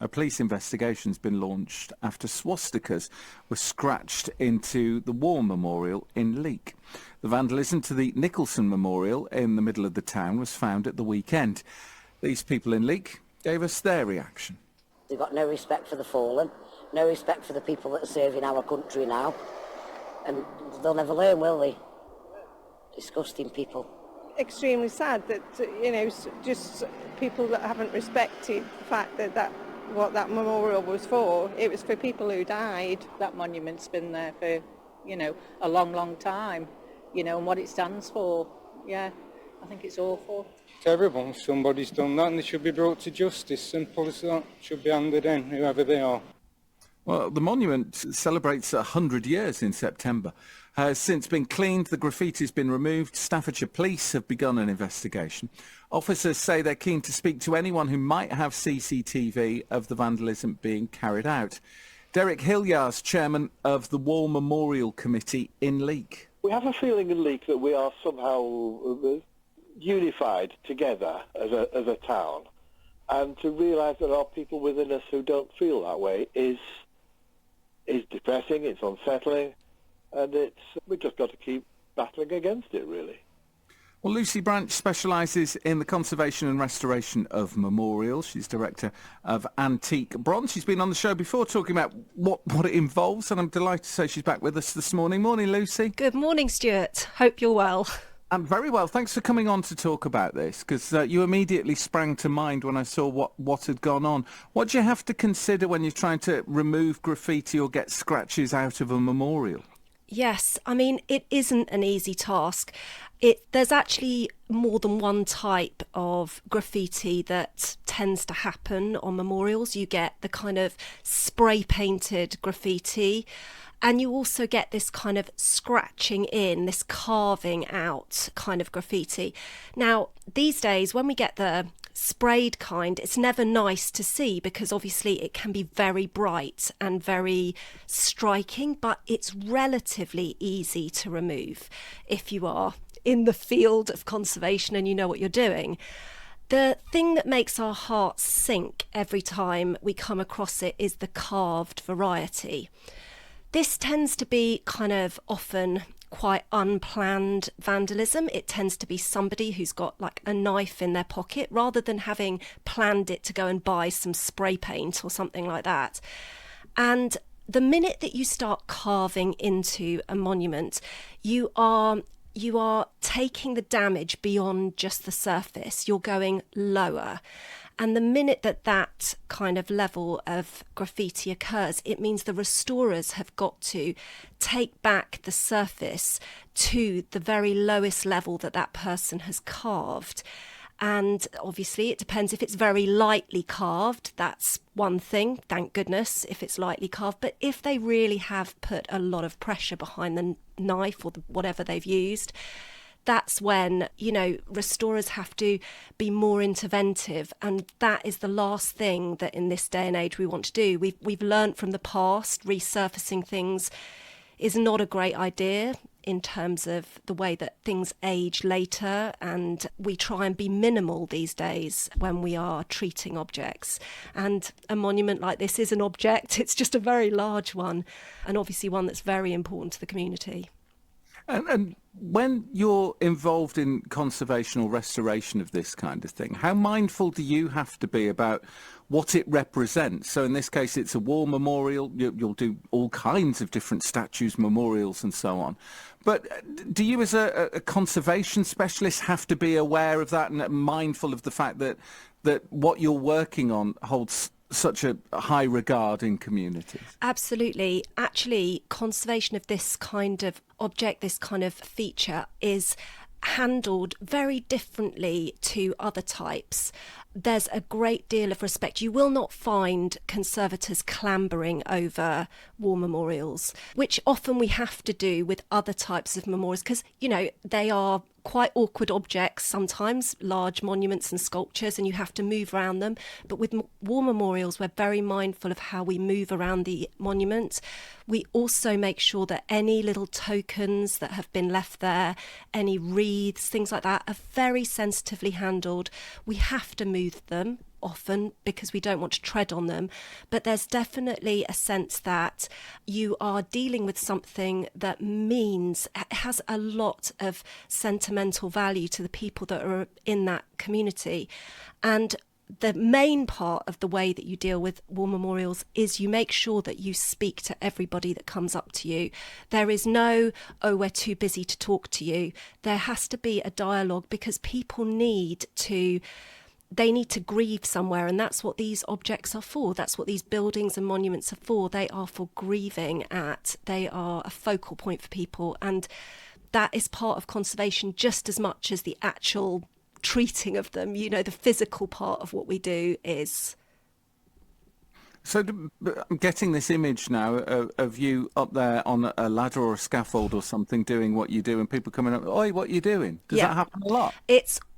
A police investigation's been launched after swastikas were scratched into the War Memorial in Leek. The vandalism to the Nicholson Memorial in the middle of the town was found at the weekend. These people in Leek gave us their reaction. They've got no respect for the fallen, no respect for the people that are serving our country now, and they'll never learn, will they? Disgusting people. Extremely sad that, just people that haven't respected the fact that what that memorial was for. It was for people who died. That monument's been there for, a long, long time, and what it stands for. Yeah, I think it's awful. Terrible. Somebody's done that and they should be brought to justice. Simple as that. Should be handed in, whoever they are. Well, the monument celebrates 100 years in September. Has since been cleaned, the graffiti's been removed. Staffordshire Police have begun an investigation. Officers say they're keen to speak to anyone who might have CCTV of the vandalism being carried out. Derek Hilliard's chairman of the War Memorial Committee in Leek. We have a feeling in Leek that we are somehow unified together as a town, and to realise that there are people within us who don't feel that way is depressing, it's unsettling, and we've just got to keep battling against it, really. Well, Lucy Branch specialises in the conservation and restoration of memorials. She's director of Antique Bronze. She's been on the show before talking about what it involves, and I'm delighted to say she's back with us this morning. Morning, Lucy. Good morning, Stuart. Hope you're well. I'm very well. Thanks for coming on to talk about this, because you immediately sprang to mind when I saw what had gone on. What do you have to consider when you're trying to remove graffiti or get scratches out of a memorial? Yes, I mean, it isn't an easy task. There's actually more than one type of graffiti that tends to happen on memorials. You get the kind of spray-painted graffiti, and you also get this kind of scratching in, this carving out kind of graffiti. Now, these days, when we get the sprayed kind, it's never nice to see because obviously it can be very bright and very striking, but it's relatively easy to remove if you are in the field of conservation and you know what you're doing. The thing that makes our hearts sink every time we come across it is the carved variety. This tends to be kind of often quite unplanned vandalism. It tends to be somebody who's got like a knife in their pocket rather than having planned it to go and buy some spray paint or something like that. And the minute that you start carving into a monument, you are taking the damage beyond just the surface. You're going lower. And the minute that kind of level of graffiti occurs, it means the restorers have got to take back the surface to the very lowest level that person has carved. And obviously it depends if it's very lightly carved, that's one thing, thank goodness, if it's lightly carved. But if they really have put a lot of pressure behind the knife or whatever they've used, that's when, restorers have to be more interventive, and that is the last thing that in this day and age we want to do. We've learnt from the past, resurfacing things is not a great idea in terms of the way that things age later, and we try and be minimal these days when we are treating objects. And a monument like this is an object, it's just a very large one, and obviously one that's very important to the community. And when you're involved in conservation or restoration of this kind of thing, how mindful do you have to be about what it represents? So in this case, it's a war memorial. You'll do all kinds of different statues, memorials and so on. But do you as a conservation specialist have to be aware of that and mindful of the fact that what you're working on holds such a high regard in communities? Absolutely. Actually, conservation of this kind of object, this kind of feature, is handled very differently to other types. There's a great deal of respect. You will not find conservators clambering over war memorials, which often we have to do with other types of memorials because, they are quite awkward objects sometimes, large monuments and sculptures, and you have to move around them. But with war memorials, we're very mindful of how we move around the monument. We also make sure that any little tokens that have been left there, any wreaths, things like that, are very sensitively handled. We have to move them often because we don't want to tread on them. But there's definitely a sense that you are dealing with something that has a lot of sentimental value to the people that are in that community. And the main part of the way that you deal with war memorials is you make sure that you speak to everybody that comes up to you. There is no, oh, we're too busy to talk to you. There has to be a dialogue because people need to grieve somewhere, and that's what these objects are for. That's what these buildings and monuments are for. They are for grieving at. They are a focal point for people, and that is part of conservation just as much as the actual treating of them. The physical part of what we do is. So I'm getting this image now of you up there on a ladder or a scaffold or something doing what you do, and people coming up, oi, what are you doing? Does that happen a lot?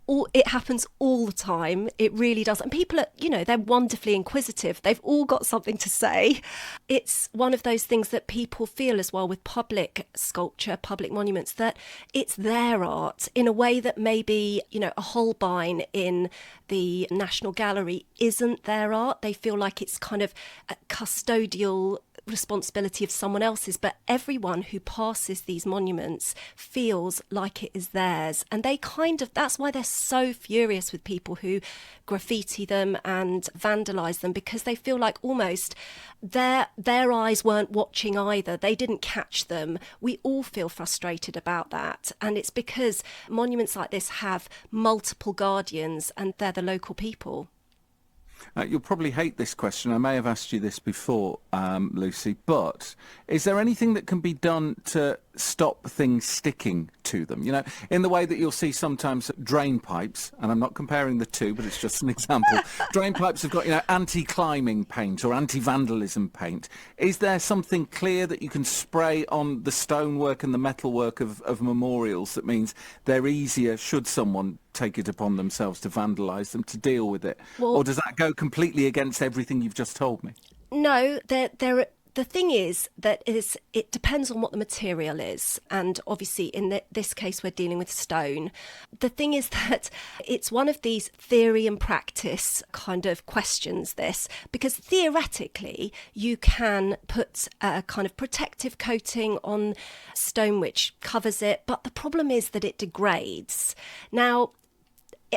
It happens all the time. It really does. And people are, they're wonderfully inquisitive. They've all got something to say. It's one of those things that people feel as well with public sculpture, public monuments, that it's their art in a way that maybe, a Holbein in the National Gallery isn't their art. They feel like it's kind of a custodial responsibility of someone else's, but everyone who passes these monuments feels like it is theirs, and that's why they're so furious with people who graffiti them and vandalize them, because they feel like almost their eyes weren't watching either. They didn't catch them. We all feel frustrated about that, and it's because monuments like this have multiple guardians, and they're the local people. You'll probably hate this question. I may have asked you this before, Lucy, but is there anything that can be done to stop things sticking to them? In the way that you'll see sometimes drain pipes, and I'm not comparing the two, but it's just an example. Drain pipes have got, anti-climbing paint or anti-vandalism paint. Is there something clear that you can spray on the stonework and the metalwork of memorials that means they're easier, should someone take it upon themselves to vandalise them, to deal with it? Or does that go completely against everything you've just told me? No, the thing is that it depends on what the material is. And obviously in this case, we're dealing with stone. The thing is that it's one of these theory and practice kind of questions, this, because theoretically you can put a kind of protective coating on stone which covers it. But the problem is that it degrades. Now,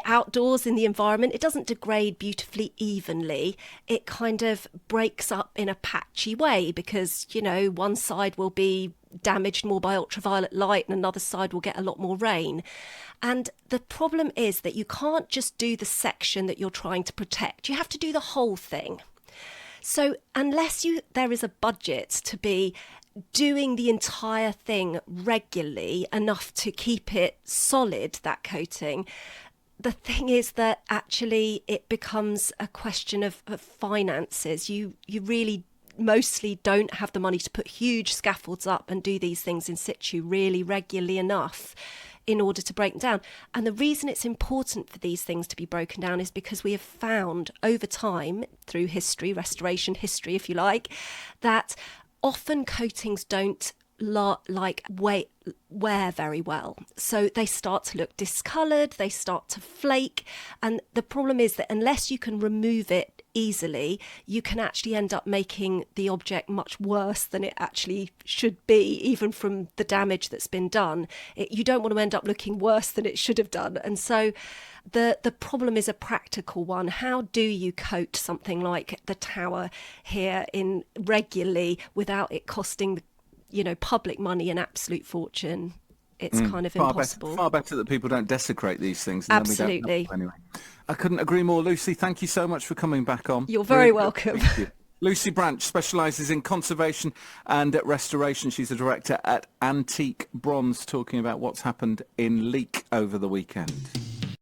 outdoors in the environment, it doesn't degrade beautifully evenly. It kind of breaks up in a patchy way because, one side will be damaged more by ultraviolet light and another side will get a lot more rain. And the problem is that you can't just do the section that you're trying to protect. You have to do the whole thing. So unless there is a budget to be doing the entire thing regularly enough to keep it solid, that coating, the thing is that actually it becomes a question of finances. You really mostly don't have the money to put huge scaffolds up and do these things in situ really regularly enough in order to break them down. And the reason it's important for these things to be broken down is because we have found over time, through history, restoration history if you like, that often coatings don't wear very well. So they start to look discoloured, they start to flake, and the problem is that unless you can remove it easily, you can actually end up making the object much worse than it actually should be, even from the damage that's been done. You don't want to end up looking worse than it should have done. And so the problem is a practical one. How do you coat something like the tower here in regularly without it costing public money an absolute fortune? It's kind of impossible. Far better that people don't desecrate these things. And Absolutely. Then we don't anyway. I couldn't agree more, Lucy. Thank you so much for coming back on. You're very welcome. Thank you. Lucy Branch specialises in conservation and restoration. She's a director at Antique Bronze, talking about what's happened in Leek over the weekend.